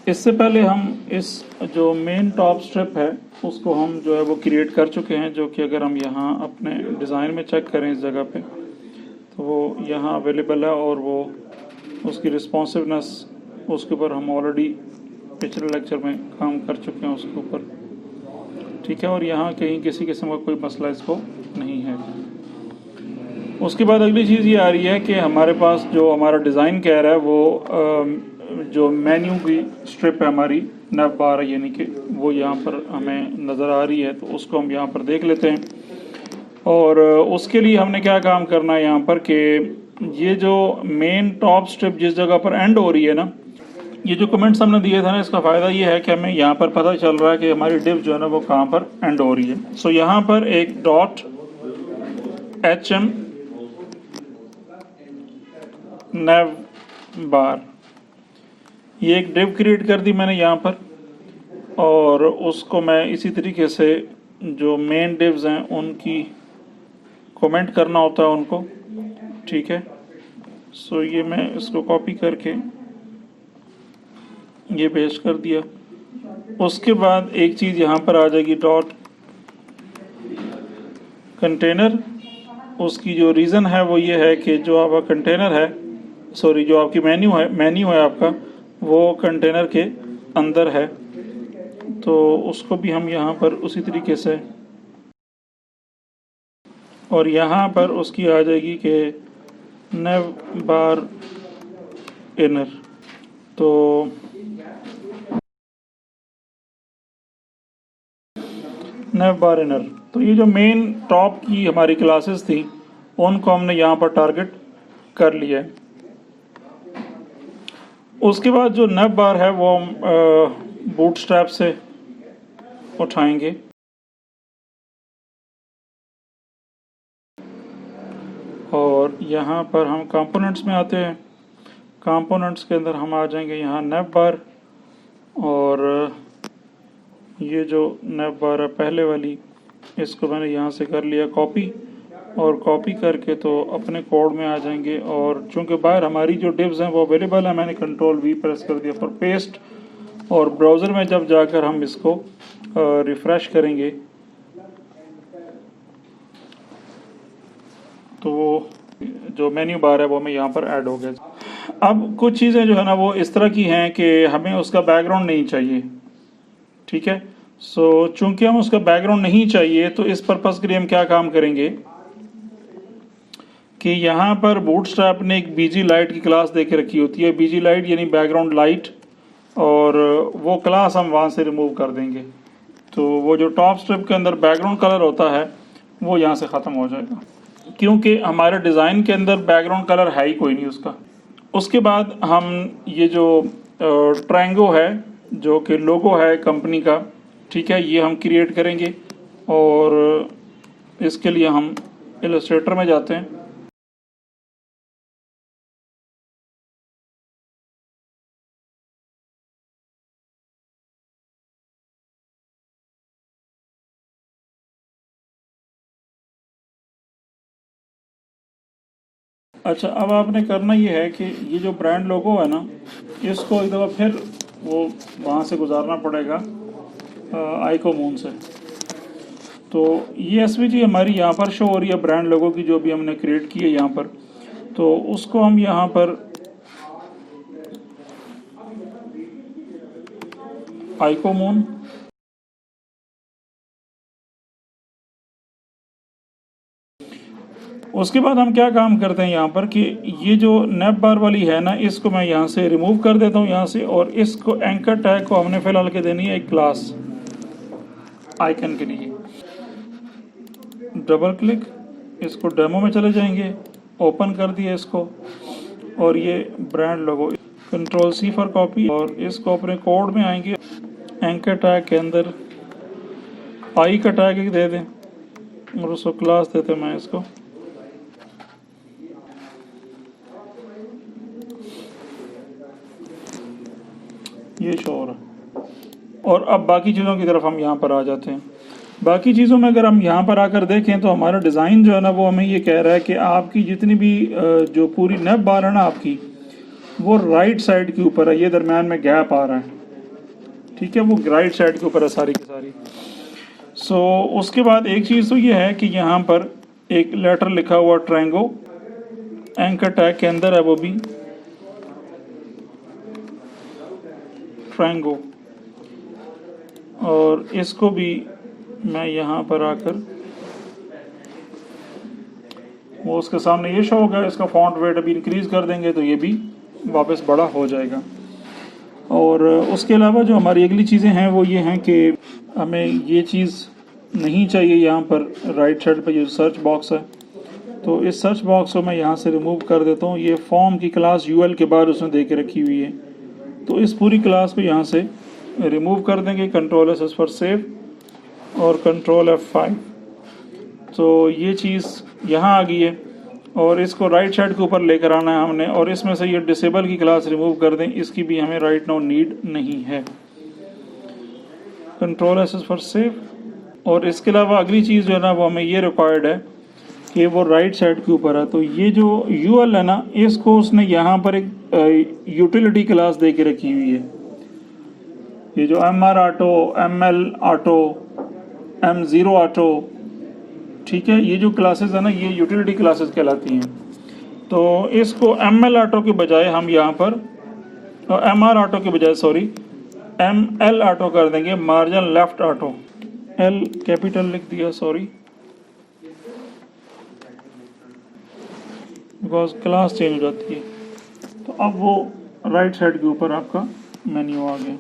इससे पहले हम इस जो मेन टॉप स्ट्रिप है उसको हम जो है वो क्रिएट कर चुके हैं, जो कि अगर हम यहाँ अपने डिज़ाइन में चेक करें इस जगह पे तो वो यहाँ अवेलेबल है और वो उसकी रिस्पॉन्सिवनेस उसके ऊपर हम ऑलरेडी पिछले लेक्चर में काम कर चुके हैं उसके ऊपर, ठीक है। और यहाँ कहीं किसी किस्म का कोई मसला इसको नहीं है। उसके बाद अगली चीज़ ये आ रही है कि हमारे पास जो हमारा डिज़ाइन कह रहा है वो जो मेन्यू की स्ट्रिप है हमारी नैव बार, यानी कि वो यहाँ पर हमें नज़र आ रही है, तो उसको हम यहाँ पर देख लेते हैं। और उसके लिए हमने क्या काम करना है यहाँ पर कि ये जो मेन टॉप स्ट्रिप जिस जगह पर एंड हो रही है ना, ये जो कमेंट्स हमने दिए थे ना, इसका फ़ायदा ये है कि हमें यहाँ पर पता चल रहा है कि हमारी डिव जो है ना वो कहाँ पर एंड हो रही है। सो यहाँ पर एक डॉट HM नैव बार, ये एक डिव क्रिएट कर दी मैंने यहाँ पर, और उसको मैं इसी तरीके से जो मेन डिव्स हैं उनकी कमेंट करना होता है उनको, ठीक है। सो ये मैं इसको कॉपी करके ये पेस्ट कर दिया। उसके बाद एक चीज़ यहाँ पर आ जाएगी डॉट कंटेनर। उसकी जो रीज़न है वो ये है कि जो आपका कंटेनर है, सॉरी जो आपकी मेन्यू है आपका, वो कंटेनर के अंदर है, तो उसको भी हम यहाँ पर उसी तरीके से, और यहाँ पर उसकी आ जाएगी कि नैव बार इनर। तो नैव बार इनर, तो ये जो मेन टॉप की हमारी क्लासेस थी उनको हमने यहाँ पर टारगेट कर लिया है। उसके बाद जो नैव बार है वो हम बूटस्ट्रैप से उठाएंगे, और यहाँ पर हम कंपोनेंट्स में आते हैं। कंपोनेंट्स के अंदर हम आ जाएंगे यहाँ नैव बार, और ये जो नैव बार है पहले वाली, इसको मैंने यहाँ से कर लिया कॉपी, और कॉपी करके तो अपने कोड में आ जाएंगे। और चूंकि बाहर हमारी जो डिव्स हैं वो अवेलेबल है, मैंने कंट्रोल V प्रेस कर दिया फॉर पेस्ट, और ब्राउज़र में जब जाकर हम इसको रिफ़्रेश करेंगे तो वो जो मेन्यू बार है वो हमें यहाँ पर ऐड हो गया। अब कुछ चीज़ें जो है ना वो इस तरह की हैं कि हमें उसका बैकग्राउंड नहीं चाहिए, ठीक है। सो चूंकि हम उसका बैकग्राउंड नहीं चाहिए तो इस पर्पज़ के लिए हम क्या काम करेंगे कि यहाँ पर बूटस्ट्रैप ने एक BG लाइट की क्लास दे के रखी होती है, BG लाइट यानी बैकग्राउंड लाइट, और वो क्लास हम वहाँ से रिमूव कर देंगे, तो वो जो टॉप स्ट्रिप के अंदर बैकग्राउंड कलर होता है वो यहाँ से ख़त्म हो जाएगा, क्योंकि हमारे डिज़ाइन के अंदर बैकग्राउंड कलर है ही कोई नहीं उसका। उसके बाद हम ये जो ट्रायंगो है जो कि लोगो है कंपनी का, ठीक है, ये हम क्रिएट करेंगे, और इसके लिए हम इलस्ट्रेटर में जाते हैं। अच्छा, अब आपने करना ये है कि ये जो ब्रांड लोगो है ना, इसको एक दफ़ा फिर वो वहाँ से गुजारना पड़ेगा आइकोमून से। तो ये SVG हमारी यहाँ पर शो हो रही है ब्रांड लोगो की, जो भी हमने क्रिएट की है यहाँ पर, तो उसको हम यहाँ पर आइकोमून, उसके बाद हम क्या काम करते हैं यहाँ पर कि ये जो नैव बार वाली है ना, इसको मैं यहाँ से रिमूव कर देता हूँ यहाँ से, और इसको एंकर टैग को हमने फ़िलहाल के देनी है एक क्लास आइकन के लिए। डबल क्लिक, इसको डेमो में चले जाएंगे, ओपन कर दिया इसको, और ये brand logo, control C for copy, और इसको अपने कोड में आएंगे, एंकर टैग के अंदर आई का टैग दे दें, और उसको क्लास देते मैं इसको ये शो हो रहा है। और अब बाकी चीज़ों की तरफ हम यहाँ पर आ जाते हैं। बाकी चीज़ों में अगर हम यहाँ पर आकर देखें तो हमारा डिज़ाइन जो है ना वो हमें ये कह रहा है कि आपकी जितनी भी जो पूरी नैव बार है ना आपकी, वो राइट साइड के ऊपर है, ये दरम्यान में गैप आ रहा है, ठीक है, वो राइट साइड के ऊपर है सारी की सारी। सो उसके बाद एक चीज़ तो ये है कि यहाँ पर एक लेटर लिखा हुआ ट्रायंगो एंकर टैग के अंदर है, वो भी ट्रायंगो, और इसको भी मैं यहाँ पर आकर वो उसके सामने ये शो होगा। इसका फॉन्ट वेट अभी इंक्रीज़ कर देंगे तो ये भी वापस बड़ा हो जाएगा। और उसके अलावा जो हमारी अगली चीज़ें हैं वो ये हैं कि हमें ये चीज़ नहीं चाहिए यहाँ पर राइट साइड पर ये सर्च बॉक्स है, तो इस सर्च बॉक्स को मैं यहाँ से रिमूव कर देता हूँ। ये फॉर्म की क्लास यूएल के बाद उसने दे के रखी हुई है, तो इस पूरी क्लास को यहाँ से रिमूव कर देंगे। कंट्रोल एस फॉर सेव और कंट्रोल F5, तो ये चीज़ यहाँ आ गई है। और इसको राइट साइड के ऊपर लेकर आना है हमने, और इसमें से ये डिसेबल की क्लास रिमूव कर दें, इसकी भी हमें राइट नाउ नीड नहीं है। Control S for save. और इसके अलावा अगली चीज़ जो है ना वो हमें ये रिक्वायर्ड है कि वो राइट साइड के ऊपर है, तो ये जो यूएल है ना इसको उसने यहाँ पर एक यूटिलिटी क्लास दे के रखी हुई है। ये जो MR auto, ML auto, M0 auto, ठीक है, ये जो क्लासेस है ना ये यूटिलिटी क्लासेस कहलाती हैं। तो इसको ML ऑटो के बजाय हम यहाँ पर MR ऑटो के बजाय ML ऑटो कर देंगे, margin left auto. L capital लिख दिया, सॉरी, बिकॉज क्लास चेंज हो जाती है। तो अब वो राइट साइड के ऊपर आपका मेन्यू आ गया।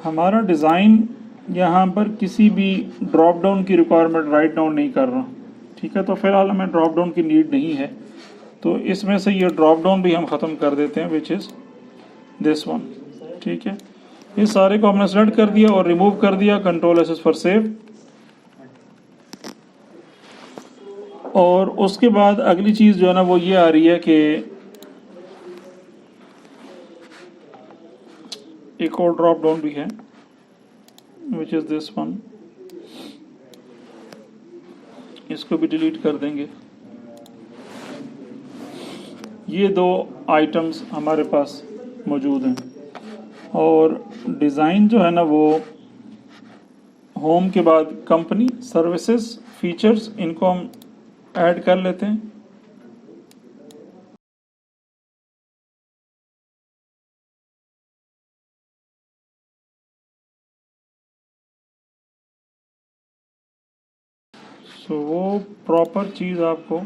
हमारा डिज़ाइन यहाँ पर किसी भी ड्रॉप डाउन की रिक्वायरमेंट राइट डाउन नहीं कर रहा, ठीक है, तो फिलहाल हमें ड्रॉप डाउन की नीड नहीं है। तो इसमें से ये ड्रॉप डाउन भी हम ख़त्म कर देते हैं, विच इज़ दिस वन, ठीक है। इस सारे को हमने सेलेक्ट कर दिया और रिमूव कर दिया। Control S for save. और उसके बाद अगली चीज़ जो है ना वो ये आ रही है कि एक और ड्रॉप डाउन भी है, विच इज़ दिस वन, इसको भी डिलीट कर देंगे। ये दो आइटम्स हमारे पास मौजूद हैं। और डिज़ाइन जो है ना वो होम के बाद कंपनी, सर्विसेज, फीचर्स, इनको हम ऐड कर लेते हैं। सो वो प्रॉपर चीज़ आपको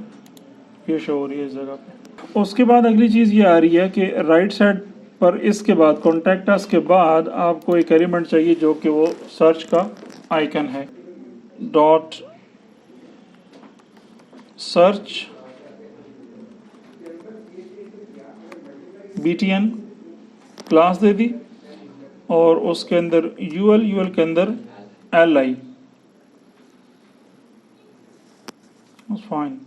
ये शो हो रही है इस जगह पे। उसके बाद अगली चीज़ ये आ रही है कि राइट साइड पर इसके बाद कॉन्टैक्ट अस के बाद आपको एक एलिमेंट चाहिए जो कि वो सर्च का आइकन है। डॉट सर्च BTN क्लास दे दी, और उसके अंदर यूएल के अंदर LI, फाइन।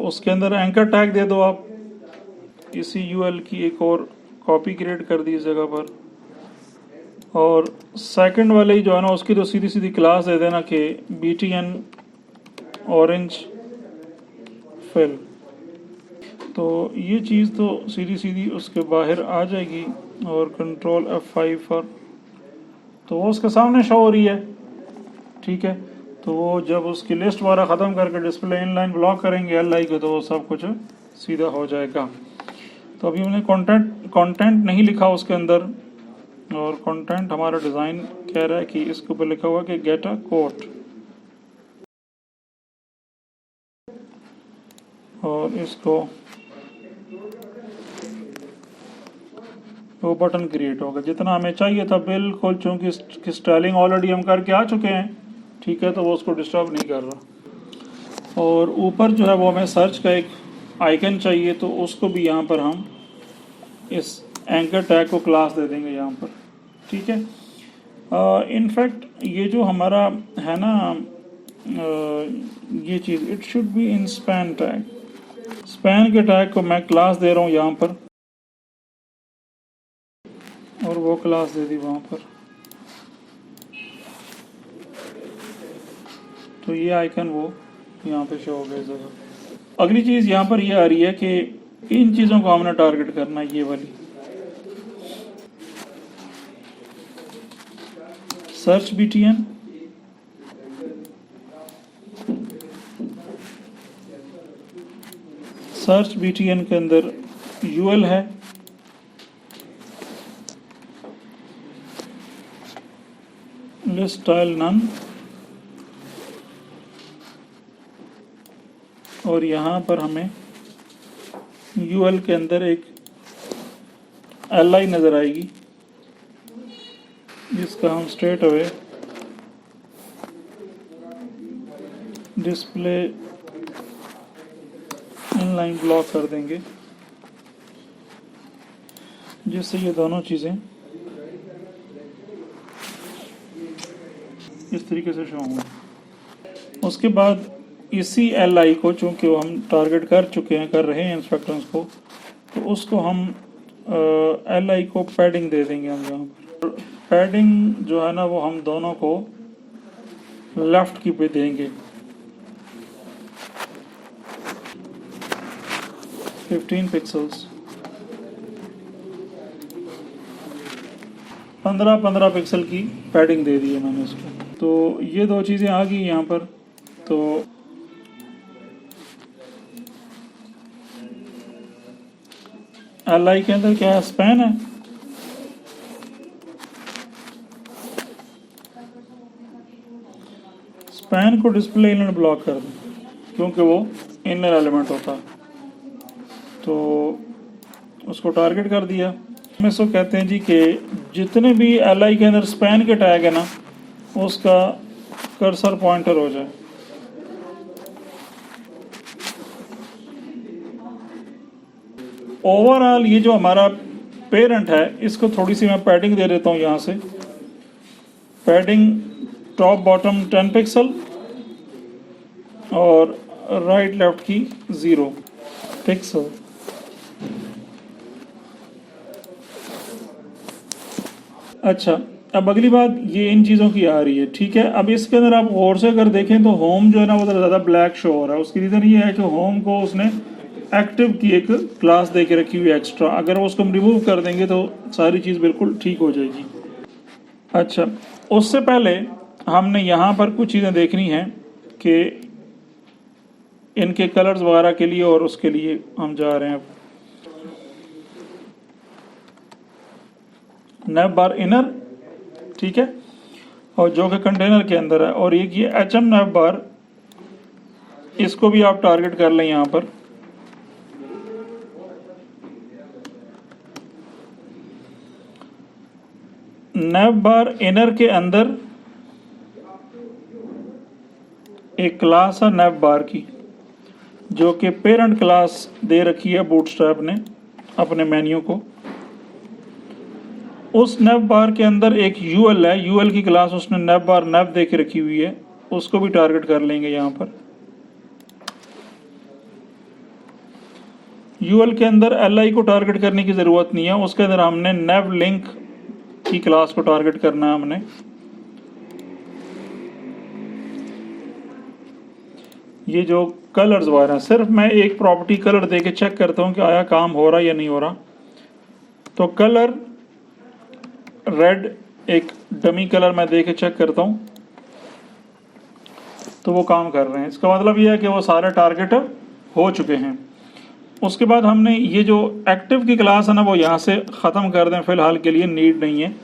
उसके अंदर एंकर टैग दे दो आप। इसी यूएल की एक और कॉपी क्रिएट कर दी इस जगह पर, और सेकंड वाले ही जो है ना उसकी तो सीधी सीधी क्लास दे देना कि BTN ऑरेंज फिल। तो ये चीज़ तो सीधी सीधी उसके बाहर आ जाएगी। और कंट्रोल F5 पर तो वो उसके सामने शो हो रही है, ठीक है। तो वो जब उसकी लिस्ट वगैरह ख़त्म करके डिस्प्ले इनलाइन ब्लॉक करेंगे LI को, तो वो सब कुछ सीधा हो जाएगा। तो अभी हमने कंटेंट नहीं लिखा उसके अंदर, और कंटेंट हमारा डिज़ाइन कह रहा है कि इसके ऊपर लिखा हुआ कि गेट अ कोट, और इसको वो बटन क्रिएट होगा जितना हमें चाहिए था बिल्कुल, चूँकि स्टाइलिंग ऑलरेडी हम करके आ चुके हैं, ठीक है, तो वो उसको डिस्टर्ब नहीं कर रहा। और ऊपर जो है वो हमें सर्च का एक आइकन चाहिए, तो उसको भी यहाँ पर हम इस एंकर टैग को क्लास दे देंगे यहाँ पर, ठीक है। इनफैक्ट ये जो हमारा है ना ये चीज़, it should be in span tag. Span के टैग को मैं क्लास दे रहा हूँ यहाँ पर, और वो क्लास दे दी वहाँ पर। तो ये आइकन वो यहाँ पे शो हो गया इस जगह। अगली चीज़ यहाँ पर ये आ रही है कि इन चीज़ों को हमने टारगेट करना है, ये वाली। सर्च BTN, सर्च BTN के अंदर UL है, लिस्ट स्टाइल नन, और यहाँ पर हमें UL के अंदर एक LI नज़र आएगी जिसका हम straight away display inline block कर देंगे, जिससे ये दोनों चीज़ें इस तरीके से शो होंगी। उसके बाद इसी LI को, चूँकि वो हम टारगेट कर रहे हैं इंस्ट्रक्टर्स को, तो उसको हम LI को पैडिंग दे देंगे। हम यहाँ पर पैडिंग जो है ना वो हम दोनों को लेफ्ट की पे देंगे, 15 पिक्सल्स, 15 पिक्सल की पैडिंग दे दी है मैंने इसको। तो ये दो चीज़ें आ गई यहाँ पर। तो LI के अंदर क्या है, स्पैन है, स्पैन को डिस्प्ले इनर ब्लॉक कर दें क्योंकि वो इनर एलिमेंट होता है, तो उसको टारगेट कर दिया। हम इसको कहते हैं जी कि जितने भी LI के अंदर स्पैन के टैग है ना उसका कर्सर पॉइंटर हो जाए। ओवरऑल ये जो हमारा पेरेंट है इसको थोड़ी सी मैं पैडिंग दे देता हूँ यहाँ से। पैडिंग टॉप बॉटम 10 पिक्सल और राइट लेफ्ट की 0 पिक्सल। अच्छा, अब अगली बात ये इन चीज़ों की आ रही है, ठीक है। अब इसके अंदर आप गौर से अगर देखें तो होम जो है ना वो ज़्यादा ब्लैक शो हो रहा है। उसकी रीज़न ये है कि होम को उसने एक्टिव की एक क्लास दे के रखी हुई है एक्स्ट्रा। अगर वो उसको हम रिमूव कर देंगे तो सारी चीज़ बिल्कुल ठीक हो जाएगी। अच्छा, उससे पहले हमने यहाँ पर कुछ चीज़ें देखनी हैं कि इनके कलर्स वगैरह के लिए, और उसके लिए हम जा रहे हैं अब नैव बार इनर, ठीक है, और जो कि कंटेनर के अंदर है। और एक ये HM नैव बार, इसको भी आप टारगेट कर लें यहाँ पर। नैव बार इनर के अंदर एक क्लास है नैव बार की, जो कि पेरेंट क्लास दे रखी है बूटस्ट्रैप ने अपने मेन्यू को। उस नैव बार के अंदर एक UL है, UL की क्लास उसने नैव बार नैव दे के रखी हुई है, उसको भी टारगेट कर लेंगे यहाँ पर। UL के अंदर LI को टारगेट करने की ज़रूरत नहीं है, उसके अंदर हमने नैव लिंक की क्लास को टारगेट करना है हमने। ये जो कलर्स वगैरह, सिर्फ मैं एक प्रॉपर्टी कलर दे के चेक करता हूँ कि आया काम हो रहा या नहीं हो रहा। तो कलर रेड एक डमी कलर मैं दे के चेक करता हूँ तो वो काम कर रहे हैं। इसका मतलब ये है कि वो सारे टारगेट हो चुके हैं। उसके बाद हमने ये जो एक्टिव की क्लास है ना वो यहाँ से ख़त्म कर दें, फ़िलहाल के लिए नीड नहीं है।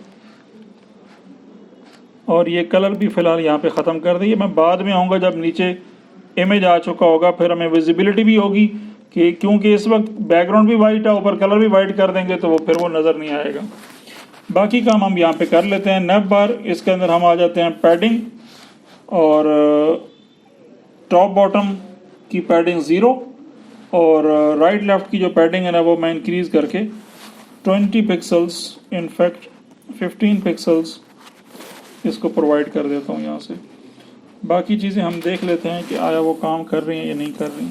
और ये कलर भी फ़िलहाल यहाँ पे ख़त्म कर दिए। मैं बाद में आऊँगा जब नीचे इमेज आ चुका होगा, फिर हमें विजिबिलिटी भी होगी कि क्योंकि इस वक्त बैकग्राउंड भी वाइट है, ऊपर कलर भी वाइट कर देंगे तो वो फिर वो नज़र नहीं आएगा। बाकी काम हम यहाँ पे कर लेते हैं। नैव बार, इसके अंदर हम आ जाते हैं पैडिंग, और टॉप बॉटम की पैडिंग 0 और राइट लेफ्ट की जो पैडिंग है ना वो मैं इंक्रीज़ करके 20 पिक्सल्स, इनफैक्ट 15 पिक्सल्स इसको प्रोवाइड कर देता हूँ यहाँ से। बाकी चीज़ें हम देख लेते हैं कि आया वो काम कर रही हैं या नहीं कर रही।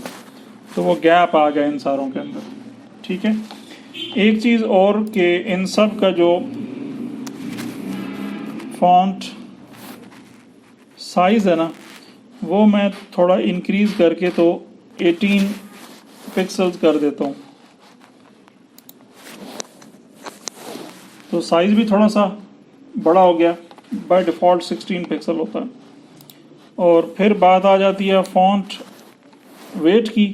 तो वो गैप आ गया इन सारों के अंदर, ठीक है। एक चीज़ और कि इन सब का जो फॉन्ट साइज़ है ना वो मैं थोड़ा इंक्रीज़ करके तो 18 पिक्सल्स कर देता हूँ, तो साइज़ भी थोड़ा सा बड़ा हो गया। बाय डिफ़ॉल्ट 16 पिक्सल होता है। और फिर बात आ जाती है फॉन्ट वेट की।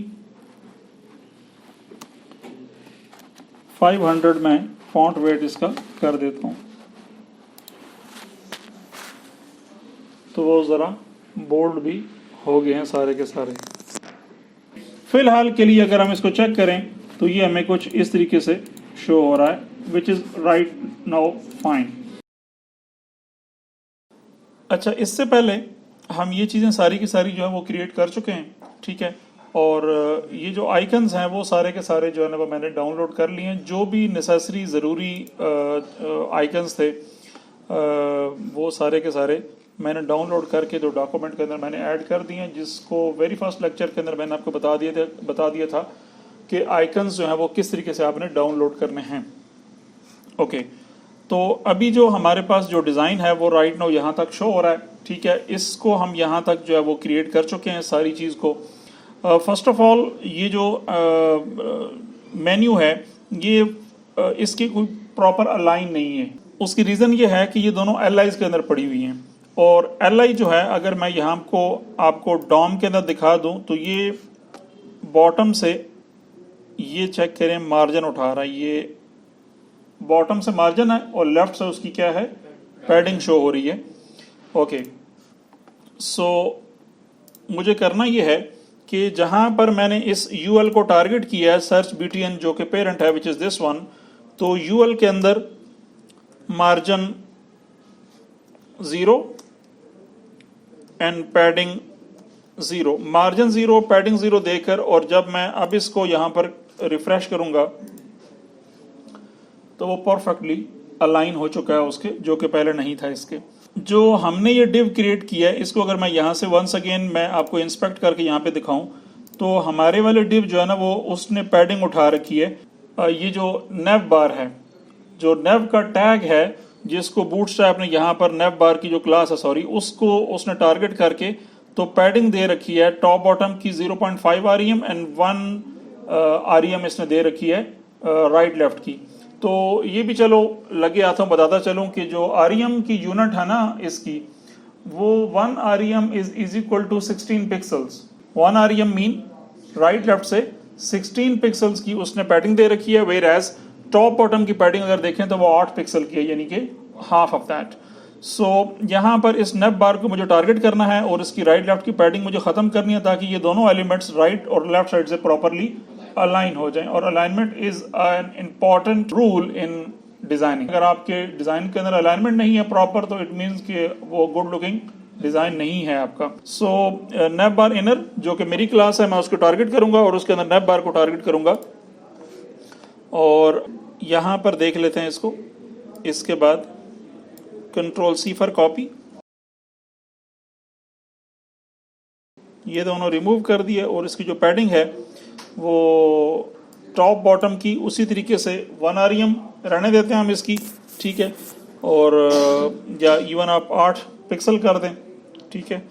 500 में फॉन्ट वेट इसका कर देता हूँ, तो वो ज़रा बोल्ड भी हो गए हैं सारे के सारे। फिलहाल के लिए अगर हम इसको चेक करें तो ये हमें कुछ इस तरीके से शो हो रहा है, which is right now fine. अच्छा, इससे पहले हम ये चीज़ें सारी की सारी जो है वो क्रिएट कर चुके हैं, ठीक है। और ये जो आइकन्स हैं वो सारे के सारे जो है ना वो मैंने डाउनलोड कर लिए हैं। जो भी नेसेसरी ज़रूरी आइकन्स थे वो सारे के सारे मैंने डाउनलोड करके जो डॉक्यूमेंट के अंदर मैंने ऐड कर दिए हैं, जिसको वेरी फर्स्ट लेक्चर के अंदर मैंने आपको बता दिया था कि आइकन्स जो हैं वो किस तरीके से आपने डाउनलोड करने हैं। ओके, तो अभी जो हमारे पास जो डिज़ाइन है वो राइट नाउ यहाँ तक शो हो रहा है, ठीक है। इसको हम यहाँ तक जो है वो क्रिएट कर चुके हैं सारी चीज़ को। फर्स्ट ऑफ ऑल ये जो मेन्यू है ये इसकी कोई प्रॉपर अलाइन नहीं है। उसकी रीज़न ये है कि ये दोनों एलाइज के अंदर पड़ी हुई हैं, और एल जो है अगर मैं यहाँ को आपको डॉम के अंदर दिखा दूँ तो ये बॉटम से ये चेक करें मार्जिन उठा रहा है, ये बॉटम से मार्जिन है और लेफ्ट से उसकी क्या है पैडिंग शो हो रही है। ओके, सो मुझे करना ये है कि जहाँ पर मैंने इस यूएल को टारगेट किया है सर्च बीटीएन जो कि पेरेंट है विच इज़ दिस वन, तो यूएल के अंदर margin 0 and padding 0, margin 0 padding 0 देकर, और जब मैं अब इसको यहाँ पर रिफ्रेश करूँगा तो वो परफेक्टली अलाइन हो चुका है उसके, जो कि पहले नहीं था इसके। जो हमने ये डिव क्रिएट किया है इसको अगर मैं यहाँ से वंस अगेन मैं आपको इंस्पेक्ट करके यहाँ पे दिखाऊं तो हमारे वाले डिव जो है ना वो उसने पैडिंग उठा रखी है। ये जो नेव बार है, जो नेव का टैग है जिसको बूटस्ट्रैप ने यहाँ पर नेव बार की जो क्लास है सॉरी उसको उसने टारगेट करके तो पैडिंग दे रखी है टॉप बॉटम की 0.5 REM एंड 1 REM इसने दे रखी है राइट लेफ्ट की। तो ये भी चलो लगे हाथों बताता चलूं कि जो REM की यूनिट है ना इसकी, वो 1 REM is equal to 16 pixels. 1 REM mean right left से 16 पिक्सल्स की उसने पैडिंग दे रखी है, वेयर एज टॉप बॉटम की पैडिंग अगर देखें तो वो 8 पिक्सल की है, यानी कि हाफ ऑफ दैट। सो यहाँ पर इस नेव बार को मुझे टारगेट करना है और इसकी राइट लेफ्ट की पैडिंग मुझे खत्म करनी है ताकि ये दोनों एलिमेंट्स राइट और लेफ्ट साइड से प्रॉपरली अलाइन हो जाएं। और alignment is an important rule in designing. अगर आपके डिजाइन के अंदर अलाइनमेंट नहीं है प्रॉपर तो इट मीन्स कि वो गुड लुकिंग डिजाइन नहीं है आपका। सो नेव बार इनर जो कि मेरी क्लास है मैं उसको टारगेट करूंगा और उसके अंदर नेव बार को टारगेट करूंगा, और यहां पर देख लेते हैं इसको। इसके बाद Ctrl+C फॉर कॉपी, ये दोनों रिमूव कर दिए और इसकी जो पैडिंग है वो टॉप बॉटम की उसी तरीके से 1 REM रहने देते हैं हम इसकी, ठीक है। और या इवन आप 8 पिक्सल कर दें, ठीक है।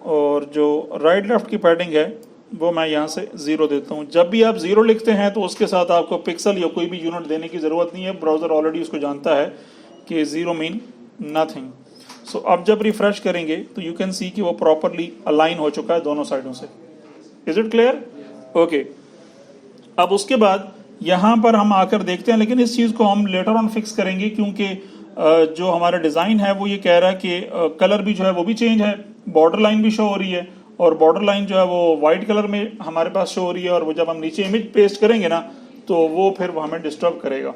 और जो राइट लेफ्ट की पैडिंग है वो मैं यहाँ से 0 देता हूँ। जब भी आप 0 लिखते हैं तो उसके साथ आपको पिक्सल या कोई भी यूनिट देने की ज़रूरत नहीं है, ब्राउज़र ऑलरेडी उसको जानता है कि 0 मीन नथिंग। सो अब जब रिफ्रेश करेंगे तो यू कैन सी कि वो प्रॉपरली अलाइन हो चुका है दोनों साइडों से। Is it clear? ओके, अब उसके बाद यहाँ पर हम आकर देखते हैं, लेकिन इस चीज़ को हम लेटर ऑन फिक्स करेंगे क्योंकि जो हमारा डिज़ाइन है वो ये कह रहा है कि कलर भी जो है वो भी चेंज है, बॉर्डर लाइन भी शो हो रही है और बॉर्डर लाइन जो है वो वाइट कलर में हमारे पास शो हो रही है, और वो जब हम नीचे इमेज पेस्ट करेंगे ना तो वो फिर वो हमें डिस्टर्ब करेगा।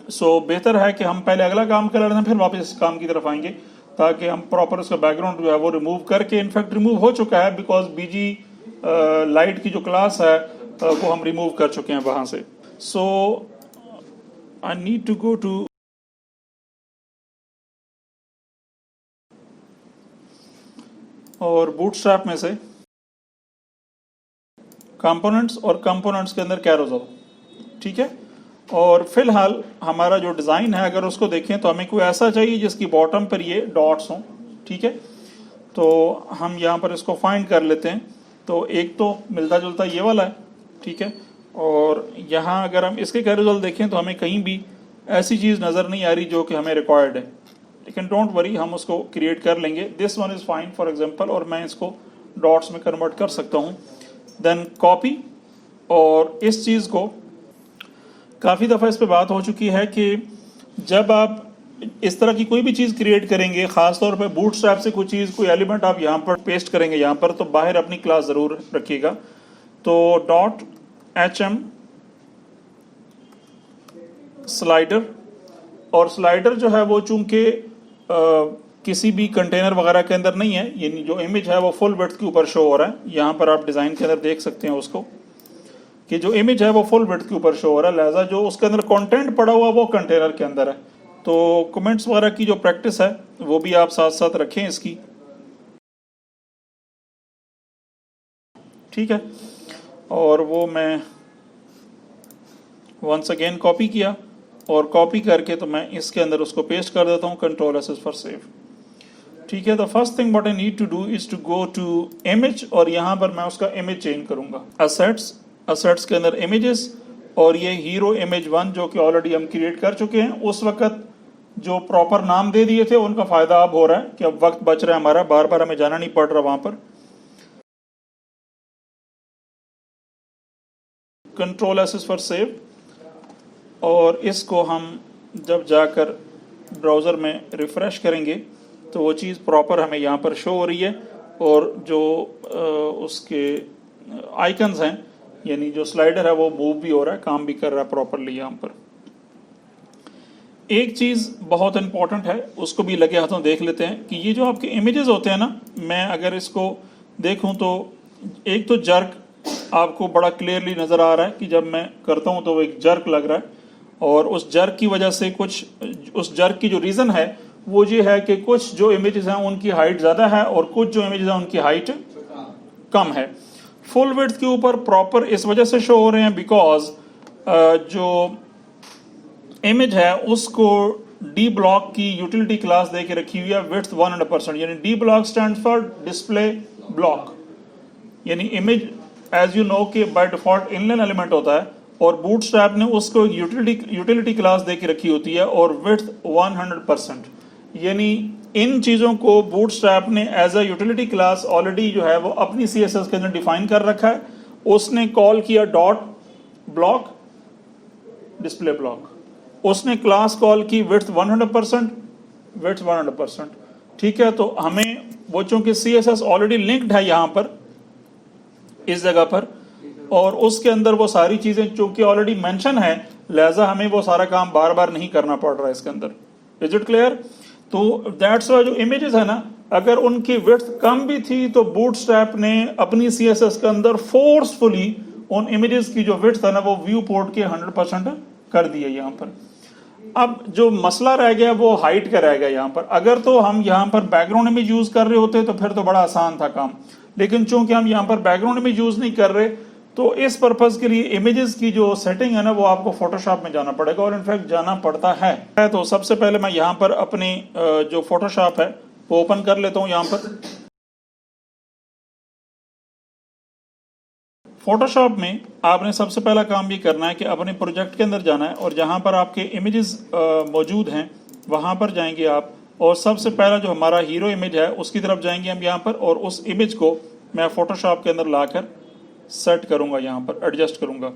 सो बेहतर है कि हम पहले अगला काम कर लेते हैं फिर वापस इस काम की तरफ आएंगे ताकि हम प्रॉपर उसका बैकग्राउंड जो है वो रिमूव करके, इनफैक्ट रिमूव हो चुका है बिकॉज BG लाइट की जो क्लास है वो हम रिमूव कर चुके हैं वहां से। So I need to go to और बूटस्ट्रैप में से कंपोनेंट्स और कंपोनेंट्स के अंदर कैरोसेल, ठीक है। और फिलहाल हमारा जो डिज़ाइन है अगर उसको देखें तो हमें कोई ऐसा चाहिए जिसकी बॉटम पर ये डॉट्स हों, ठीक है। तो हम यहाँ पर इसको फाइंड कर लेते हैं। तो एक तो मिलता जुलता ये वाला है, ठीक है। और यहाँ अगर हम इसके कैरोसेल देखें तो हमें कहीं भी ऐसी चीज़ नज़र नहीं आ रही जो कि हमें रिक्वायर्ड है। लेकिन डोंट वरी, हम उसको क्रिएट कर लेंगे। This one is fine for example, और मैं इसको डॉट्स में कन्वर्ट कर सकता हूँ। देन कॉपी, और इस चीज़ को काफ़ी दफ़ा इस पे बात हो चुकी है कि जब आप इस तरह की कोई भी चीज़ क्रिएट करेंगे, ख़ास तौर पे बूटस्ट्रैप से कोई चीज़, कोई एलिमेंट आप यहाँ पर पेस्ट करेंगे यहाँ पर, तो बाहर अपनी क्लास ज़रूर रखिएगा। तो डॉट HM स्लाइडर, और स्लाइडर जो है वो चूंकि किसी भी कंटेनर वगैरह के अंदर नहीं है, यानी जो इमेज है वो फुल विड्थ के ऊपर शो हो रहा है। यहाँ पर आप डिज़ाइन के अंदर देख सकते हैं उसको कि जो इमेज है वो फुल विड्थ के ऊपर शो हो रहा है, लिहाजा जो उसके अंदर कंटेंट पड़ा हुआ वो कंटेनर के अंदर है। तो कमेंट्स वगैरह की जो प्रैक्टिस है वो भी आप साथ साथ रखें इसकी, ठीक है। और वो मैं वंस अगेन कॉपी किया, और कॉपी करके तो मैं इसके अंदर उसको पेस्ट कर देता हूँ, Ctrl+S फॉर सेव, ठीक है। तो first thing what I need to do is to go to image, और यहाँ पर मैं उसका इमेज चेंज करूँगा। असेट्स के अंदर इमेजेस, और ये हीरो इमेज 1 जो कि ऑलरेडी हम क्रिएट कर चुके हैं, उस वक्त जो प्रॉपर नाम दे दिए थे उनका फ़ायदा अब हो रहा है कि अब वक्त बच रहा है हमारा, बार बार हमें जाना नहीं पड़ रहा वहाँ पर। Ctrl+S फॉर सेव, और इसको हम जब जाकर ब्राउज़र में रिफ़्रेश करेंगे तो वो चीज़ प्रॉपर हमें यहाँ पर शो हो रही है, और जो उसके आइकन्स हैं, यानी जो स्लाइडर है वो मूव भी हो रहा है, काम भी कर रहा है प्रॉपरली। यहाँ पर एक चीज़ बहुत इंपॉर्टेंट है, उसको भी लगे हाथों देख लेते हैं कि ये जो आपके इमेजेस होते हैं ना, मैं अगर इसको देखूं तो एक तो जर्क आपको बड़ा क्लियरली नज़र आ रहा है कि जब मैं करता हूं तो वो एक जर्क लग रहा है, और उस जर्क की वजह से कुछ, उस जर्क की जो रीज़न है वो ये है कि कुछ जो इमेजेस हैं उनकी हाइट ज़्यादा है और कुछ जो इमेजेस हैं उनकी हाइट कम है। फुल विड्थ के ऊपर प्रॉपर इस वजह से शो हो रहे हैं बिकॉज जो इमेज है उसको डी ब्लॉक की यूटिलिटी क्लास दे के रखी हुई है विड्थ 100%, यानी D block stand for display block, यानी इमेज एज यू नो कि बाय डिफॉल्ट इनलाइन एलिमेंट होता है, और बूटस्ट्रैप ने उसको यूटिलिटी क्लास दे के रखी होती है, और विड्थ 100%, यानी इन चीज़ों को बूटस्ट्रैप ने as a utility class already जो है वो अपनी CSS के अंदर डिफाइन कर रखा है। उसने कॉल किया डॉट ब्लॉक डिस्प्ले ब्लॉक, उसने क्लास कॉल की विड्थ 100%, ठीक है। तो हमें वो चूंकि CSS ऑलरेडी लिंक्ड है यहाँ पर इस जगह पर, और उसके अंदर वो सारी चीज़ें चूंकि ऑलरेडी मेंशन है, लिहाजा हमें वो सारा काम बार बार नहीं करना पड़ रहा है इसके अंदर। Is it clear? तो दैट्स वाई जो इमेजेस है ना, अगर उनकी विड्थ कम भी थी तो बूटस्ट्रैप ने अपनी CSS के अंदर फोर्सफुली उन इमेजेस की जो विड्थ है ना वो व्यू पोर्ट के 100% कर दी है यहाँ पर। अब जो मसला रह गया वो हाइट का रह गया यहाँ पर। अगर तो हम यहाँ पर बैकग्राउंड इमेज यूज कर रहे होते तो फिर तो बड़ा आसान था काम, लेकिन चूंकि हम यहाँ पर बैकग्राउंड इमेज यूज नहीं कर रहे, तो इस पर्पज के लिए इमेजेस की जो सेटिंग है ना वो आपको फोटोशॉप में जाना पड़ेगा, और इनफैक्ट जाना पड़ता है। तो सबसे पहले मैं यहाँ पर अपनी जो फोटोशॉप है वो ओपन कर लेता हूँ। यहाँ पर फोटोशॉप में आपने सबसे पहला काम ये करना है कि अपने प्रोजेक्ट के अंदर जाना है, और जहाँ पर आपके इमेजेस मौजूद हैं वहाँ पर जाएंगे आप, और सबसे पहला जो हमारा हीरो इमेज है उसकी तरफ जाएंगे हम यहाँ पर, और उस इमेज को मैं फोटोशॉप के अंदर लाकर सेट करूँगा, यहाँ पर एडजस्ट करूँगा।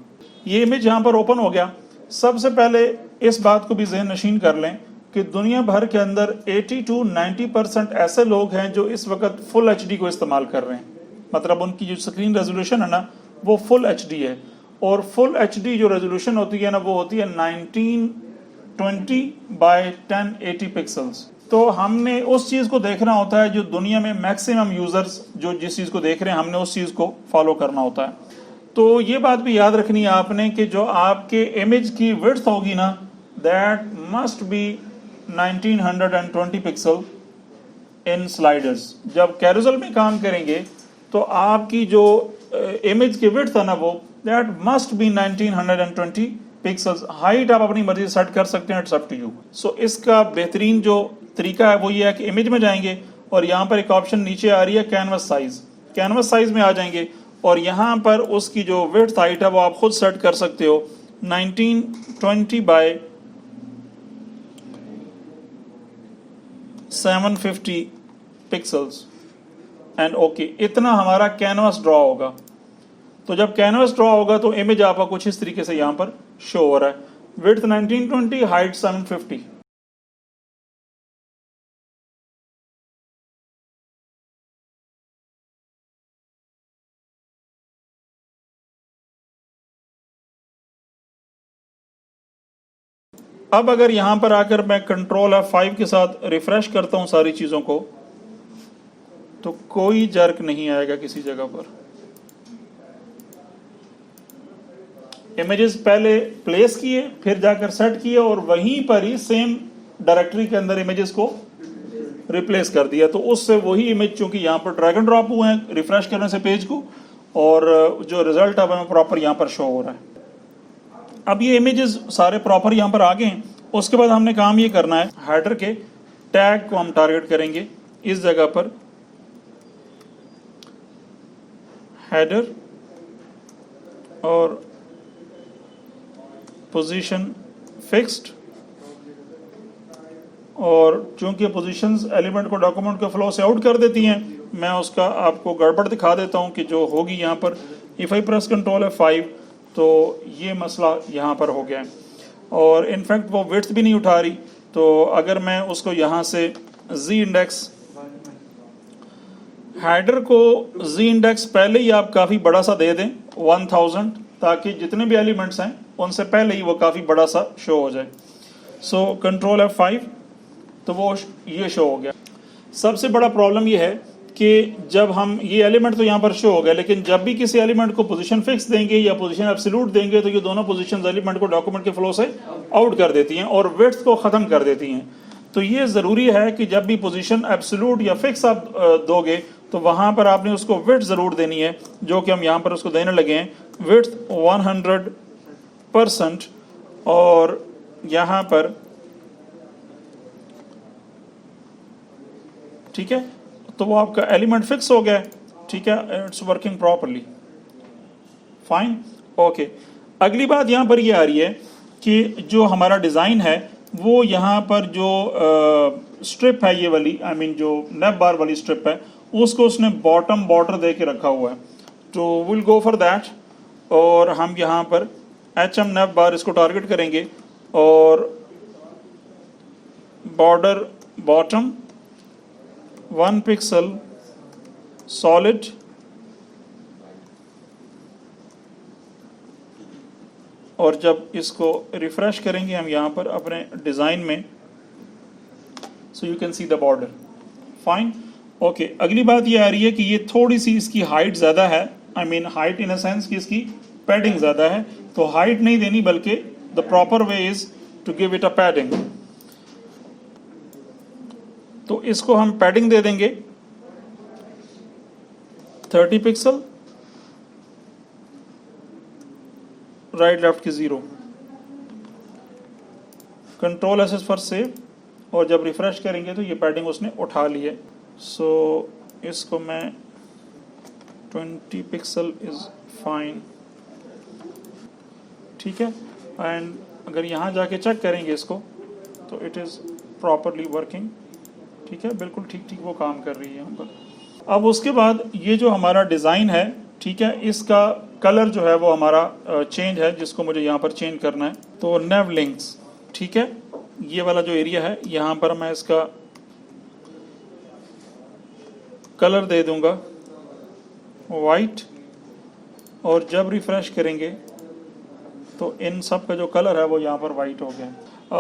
ये इमेज यहाँ पर ओपन हो गया। सबसे पहले इस बात को भी ज़हन नशीन कर लें कि दुनिया भर के अंदर 80 to 90% ऐसे लोग हैं जो इस वक्त फुल HD को इस्तेमाल कर रहे हैं, मतलब उनकी जो स्क्रीन रेजोल्यूशन है ना वो फुल HD है, और फुल HD जो रेजोल्यूशन होती है ना वो होती है 1920 बाय 1080 पिक्सल्स। तो हमने उस चीज़ को देखना होता है जो दुनिया में मैक्सिमम यूज़र्स जो जिस चीज़ को देख रहे हैं, हमने उस चीज़ को फॉलो करना होता है। तो ये बात भी याद रखनी है आपने कि जो आपके इमेज की विड्थ होगी ना that must be 1920 pixel in sliders. जब कैरोसेल में काम करेंगे तो आपकी जो इमेज की विड्थ है ना वो that must be 1920 pixels. Height आप अपनी मर्जी से सेट कर सकते हैं, इट्स अप टू यू। सो इसका बेहतरीन जो तरीका है वो ये है कि इमेज में जाएंगे और यहाँ पर एक ऑप्शन नीचे आ रही है कैनवस साइज। कैनवस साइज में आ जाएंगे और यहाँ पर उसकी जो विड्थ हाइट है वो आप खुद सेट कर सकते हो 1920 बाय 750 पिक्सल्स एंड ओके, इतना हमारा कैनवास ड्रॉ होगा। तो जब कैनवास ड्रॉ होगा तो इमेज आपका कुछ इस तरीके से यहां पर शो हो रहा है, विड्थ 1920, हाइट 750। अब अगर यहां पर आकर मैं कंट्रोल F5 के साथ रिफ्रेश करता हूं सारी चीजों को, तो कोई जर्क नहीं आएगा किसी जगह पर। इमेजेस पहले प्लेस किए, फिर जाकर सेट किए और वहीं पर ही सेम डायरेक्टरी के अंदर इमेजेस को रिप्लेस कर दिया। तो उससे वही इमेज चूंकि यहाँ पर ड्रैग एंड ड्रॉप हुए हैं रिफ्रेश करने से पेज को, और जो रिजल्ट है वो प्रॉपर यहाँ पर शो हो रहा है। अब ये इमेजेस सारे प्रॉपर यहाँ पर आ गए हैं। उसके बाद हमने काम ये करना है, हेडर के टैग को हम टारगेट करेंगे इस जगह पर, हेडर और पोजीशन फिक्स्ड, और चूंकि पोजीशंस एलिमेंट को डॉक्यूमेंट के फ्लो से आउट कर देती हैं, मैं उसका आपको गड़बड़ दिखा देता हूं कि जो होगी यहाँ पर, if I press control F5 तो ये मसला यहाँ पर हो गया है, और इनफैक्ट वो विड्थ भी नहीं उठा रही। तो अगर मैं उसको यहाँ से जी इंडेक्स, हेडर को जी इंडेक्स पहले ही आप काफ़ी बड़ा सा दे दें 1000, ताकि जितने भी एलिमेंट्स हैं उनसे पहले ही वो काफ़ी बड़ा सा शो हो जाए। सो कंट्रोल F5 तो वो ये शो हो गया। सबसे बड़ा प्रॉब्लम ये है कि जब हम ये एलिमेंट तो यहाँ पर शो हो गया, लेकिन जब भी किसी एलिमेंट को पोजीशन फिक्स देंगे या पोजीशन एब्सोल्यूट देंगे तो ये दोनों पोजीशंस एलिमेंट को डॉक्यूमेंट के फ्लो से आउट कर देती हैं और विड्थ को ख़त्म कर देती हैं। तो ये ज़रूरी है कि जब भी पोजीशन एब्सोल्यूट या फिक्स आप दोगे तो वहाँ पर आपने उसको विड्थ ज़रूर देनी है, जो कि हम यहाँ पर उसको देने लगे हैं, विड्थ 100%, और यहाँ पर ठीक है, तो वो आपका एलिमेंट फिक्स हो गया है। ठीक है, it's working properly, fine, okay. अगली बात यहाँ पर ये आ रही है कि जो हमारा डिज़ाइन है वो यहाँ पर जो स्ट्रिप है ये वाली, आई मीन जो नेव बार वाली स्ट्रिप है, उसको उसने बॉटम बॉर्डर दे के रखा हुआ है। तो विल गो फॉर दैट, और हम यहाँ पर HM नेव बार इसको टारगेट करेंगे और बॉर्डर बॉटम 1 पिक्सल सॉलिड, और जब इसको रिफ्रेश करेंगे हम यहाँ पर अपने डिज़ाइन में, so you can see the border, fine, okay. अगली बात ये आ रही है कि ये थोड़ी सी इसकी हाइट ज़्यादा है, I mean height in a sense कि इसकी पैडिंग ज़्यादा है। तो हाइट नहीं देनी, बल्कि the proper way is to give it a padding. तो इसको हम पैडिंग दे देंगे 30 पिक्सल, राइट लेफ्ट की 0, कंट्रोल SS फॉर सेव, और जब रिफ्रेश करेंगे तो ये पैडिंग उसने उठा ली है। सो इसको मैं 20 पिक्सल इज फाइन, ठीक है। एंड अगर यहाँ जाके चेक करेंगे इसको तो इट इज़ प्रॉपरली वर्किंग, ठीक है, बिल्कुल ठीक ठीक वो काम कर रही है यहाँ पर। अब उसके बाद ये जो हमारा डिज़ाइन है, ठीक है, इसका कलर जो है वो हमारा चेंज है, जिसको मुझे यहाँ पर चेंज करना है। तो नेव लिंक्स, ठीक है, ये वाला जो एरिया है यहाँ पर मैं इसका कलर दे दूंगा वाइट, और जब रिफ्रेश करेंगे तो इन सब का जो कलर है वो यहाँ पर वाइट हो गया।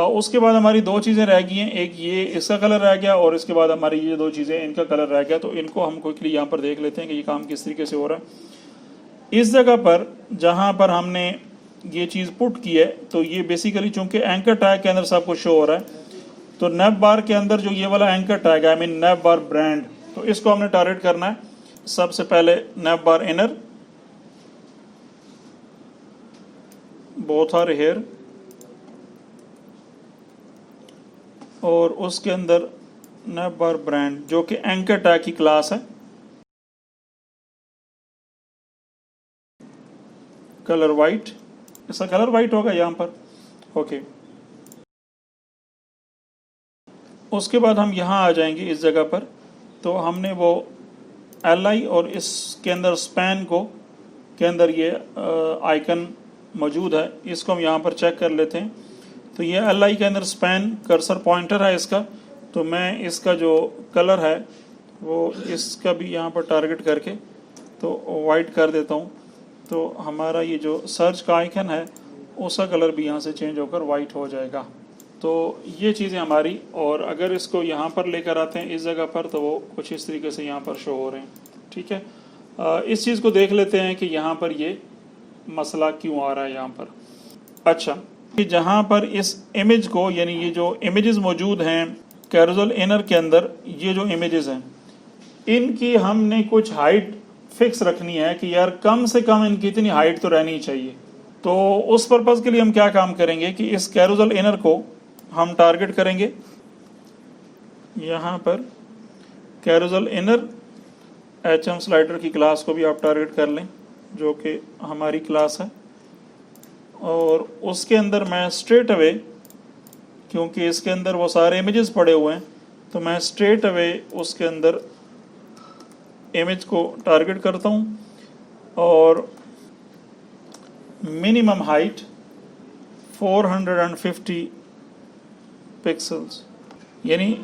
उसके बाद हमारी दो चीज़ें रह गई हैं, एक ये इसका कलर रह गया और इसके बाद हमारी ये दो चीज़ें इनका कलर रह गया। तो इनको हम क्विकली यहाँ पर देख लेते हैं कि ये काम किस तरीके से हो रहा है। इस जगह पर जहाँ पर हमने ये चीज़ पुट की है, तो ये बेसिकली चूंकि एंकर टैग के अंदर सब कुछ शो हो रहा है, तो नेव बार के अंदर जो ये वाला एंकर टैग है, I mean naive bar brand, तो इसको हमने टारगेट करना है। सबसे पहले नेव बार इनर, बोथ आर हियर, और उसके अंदर नेव बार ब्रांड जो कि एंकर टैग की क्लास है, कलर वाइट, इसका कलर वाइट होगा यहाँ पर, ओके। उसके बाद हम यहाँ आ जाएंगे इस जगह पर, तो हमने वो LI और इसके अंदर स्पैन को के अंदर ये आइकन मौजूद है, इसको हम यहाँ पर चेक कर लेते हैं। तो ये LI के अंदर स्पैन कर्सर पॉइंटर है इसका, तो मैं इसका जो कलर है वो इसका भी यहाँ पर टारगेट करके तो वाइट कर देता हूँ, तो हमारा ये जो सर्च का आइकन है उसका कलर भी यहाँ से चेंज होकर वाइट हो जाएगा। तो ये चीज़ें हमारी, और अगर इसको यहाँ पर लेकर आते हैं इस जगह पर, तो वो कुछ इस तरीके से यहाँ पर शो हो रहे हैं। ठीक है, इस चीज़ को देख लेते हैं कि यहाँ पर ये मसला क्यों आ रहा है यहाँ पर। अच्छा, कि जहाँ पर इस इमेज को, यानी ये जो इमेजेस मौजूद हैं कैरोसेल इनर के अंदर, ये जो इमेजेस हैं इनकी हमने कुछ हाइट फिक्स रखनी है कि यार कम से कम इनकी इतनी हाइट तो रहनी चाहिए। तो उस पर्पज़ के लिए हम क्या काम करेंगे कि इस कैरोसेल इनर को हम टारगेट करेंगे, यहाँ पर कैरोसेल इनर HM स्लाइडर की क्लास को भी आप टारगेट कर लें, जो कि हमारी क्लास है। और उसके अंदर मैं स्ट्रेट अवे, क्योंकि इसके अंदर वो सारे इमेजेस पड़े हुए हैं, तो मैं स्ट्रेट अवे उसके अंदर इमेज को टारगेट करता हूँ और मिनिमम हाइट 450 पिक्सल्स, यानी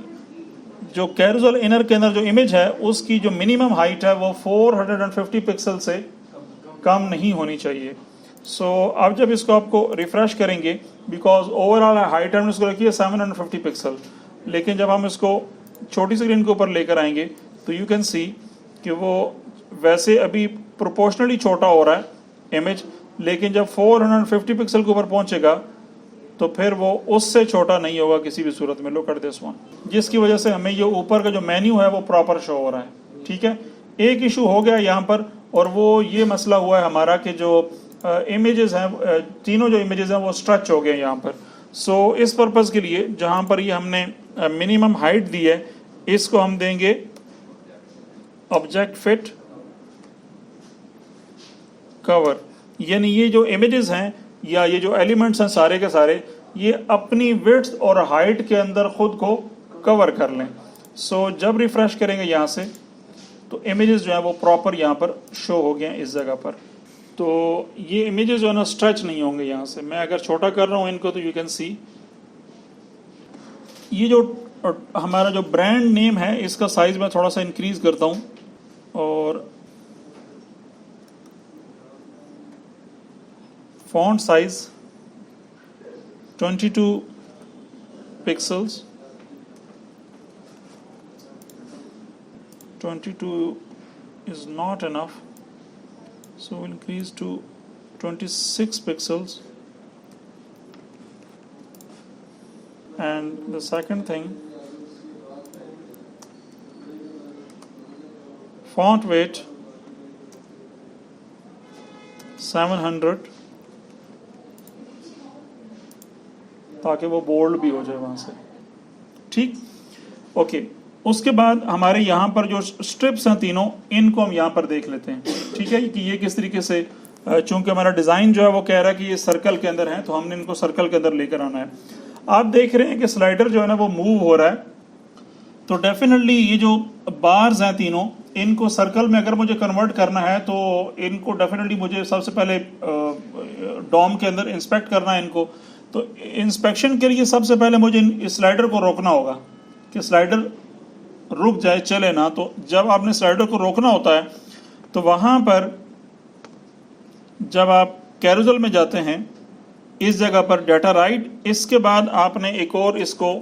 जो कैरोसेल इनर के अंदर जो इमेज है उसकी जो मिनिमम हाइट है वो 450 पिक्सल से कम नहीं होनी चाहिए। सो अब जब इसको आपको रिफ्रेश करेंगे, बिकॉज ओवरऑल हाइट हमने इसको रखी है 750 पिक्सल, लेकिन जब हम इसको छोटी स्क्रीन के ऊपर लेकर आएंगे तो यू कैन सी कि वो वैसे अभी प्रोपोर्शनली छोटा हो रहा है इमेज, लेकिन जब 450 पिक्सल के ऊपर पहुंचेगा तो फिर वो उससे छोटा नहीं होगा किसी भी सूरत में। लुक एट दिस वन, जिसकी वजह से हमें ये ऊपर का जो मेन्यू है वो प्रॉपर शो हो रहा है। ठीक है, एक इशू हो गया यहाँ पर, और वो ये मसला हुआ है हमारा कि जो इमेजेस हैं, तीनों जो इमेजेस हैं वो स्ट्रेच हो गए यहाँ पर। सो इस पर्पज़ के लिए जहाँ पर ये हमने मिनिमम हाइट दी है, इसको हम देंगे ऑब्जेक्ट फिट कवर, यानी ये जो इमेजेस हैं या ये जो एलिमेंट्स हैं सारे के सारे, ये अपनी विड्थ और हाइट के अंदर खुद को कवर कर लें। सो जब रिफ्रेश करेंगे यहाँ से तो इमेजेस जो है वो प्रॉपर यहाँ पर शो हो गए हैं इस जगह पर। तो ये इमेजेस जो है ना स्ट्रेच नहीं होंगे यहाँ से। मैं अगर छोटा कर रहा हूँ इनको तो यू कैन सी ये जो हमारा जो ब्रांड नेम है इसका साइज मैं थोड़ा सा इंक्रीज करता हूँ, और font size 22 pixels, 22 is not enough, so we'll increase to 26 pixels. And the second thing, font weight 700, ताकि वो बोल्ड भी हो जाए वहाँ से। ठीक, ओके। उसके बाद हमारे यहाँ पर जो स्ट्रिप्स हैं तीनों, इनको हम यहाँ पर देख लेते हैं। ठीक है, कि ये किस तरीके से, चूंकि हमारा डिज़ाइन जो है वो कह रहा है कि ये सर्कल के अंदर है, तो हमने इनको सर्कल के अंदर लेकर आना है। आप देख रहे हैं कि स्लाइडर जो है ना वो मूव हो रहा है, तो डेफिनेटली ये जो बार्स हैं तीनों, इनको सर्कल में अगर मुझे कन्वर्ट करना है तो इनको डेफिनेटली मुझे सबसे पहले डॉम के अंदर इंस्पेक्ट करना है इनको। तो इंस्पेक्शन के लिए सबसे पहले मुझे इस स्लाइडर को रोकना होगा कि स्लाइडर रुक जाए, चले ना। तो जब आपने स्लाइडर को रोकना होता है तो वहाँ पर जब आप कैरोसेल में जाते हैं इस जगह पर डाटा राइट, इसके बाद आपने एक और इसको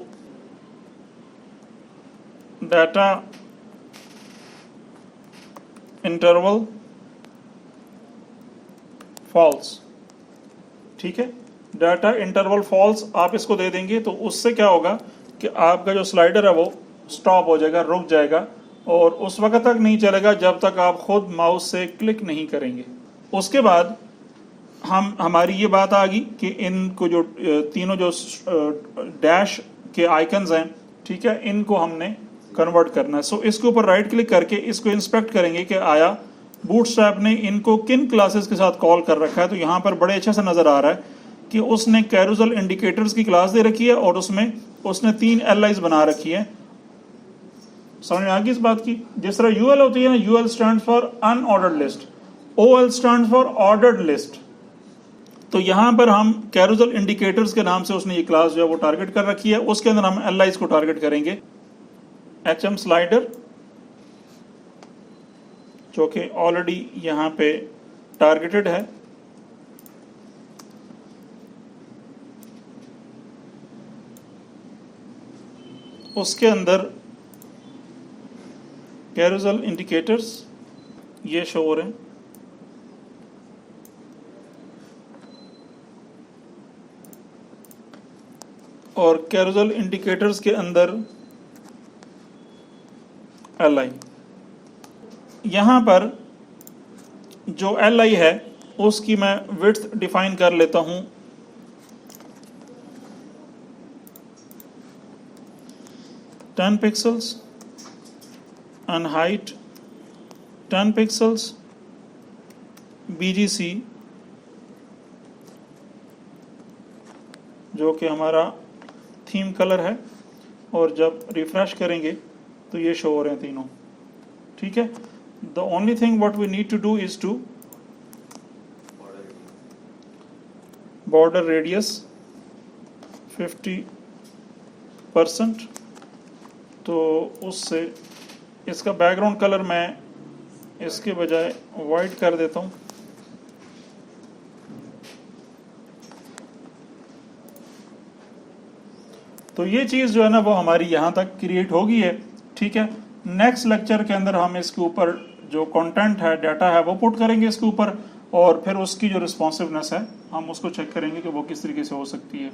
डाटा इंटरवल फॉल्स, ठीक है, डाटा इंटरवल फॉल्स आप इसको दे देंगे तो उससे क्या होगा कि आपका जो स्लाइडर है वो स्टॉप हो जाएगा, रुक जाएगा, और उस वक्त तक नहीं चलेगा जब तक आप खुद माउस से क्लिक नहीं करेंगे। उसके बाद हमारी ये बात आ गई कि इनको जो तीनों जो डैश के आइकन्स हैं, ठीक है, इनको हमने कन्वर्ट करना है। सो इसके ऊपर राइट क्लिक करके इसको इंस्पेक्ट करेंगे कि आया बूटस्ट्रैप ने इनको किन क्लासेस के साथ कॉल कर रखा है। तो यहाँ पर बड़े अच्छे से नज़र आ रहा है कि उसने कैरोसेल इंडिकेटर्स की क्लास दे रखी है और उसमें उसने 3 LIs बना रखी है। समझ में आ गई इस बात की? जिस तरह UL होती है ना, UL stand for unordered list, OL stand for ordered list. तो यहां पर हम कैरोसेल इंडिकेटर्स के नाम से उसने ये क्लास जो है वो टारगेट कर रखी है। उसके अंदर हम LIs को टारगेट करेंगे। HM स्लाइडर जो कि ऑलरेडी यहां पे टारगेटेड है, उसके अंदर कैरोसेल इंडिकेटर्स ये शो हो रहे हैं, और कैरोसेल इंडिकेटर्स के अंदर LI। यहां पर जो LI है उसकी मैं विड्थ डिफाइन कर लेता हूं 10 pixels and height 10 pixels, BGC जो कि हमारा थीम कलर है, और जब रिफ्रेश करेंगे तो ये शो हो रहे हैं तीनों। ठीक है, the only thing what we need to do is to border radius 50%, तो उससे इसका बैकग्राउंड कलर मैं इसके बजाय वाइट कर देता हूं। तो ये चीज़ जो है ना वो हमारी यहाँ तक क्रिएट हो गई है। ठीक है, नेक्स्ट लेक्चर के अंदर हम इसके ऊपर जो कंटेंट है, डाटा है, वो पुट करेंगे इसके ऊपर, और फिर उसकी जो रिस्पॉन्सिवनेस है हम उसको चेक करेंगे कि वो किस तरीके से हो सकती है।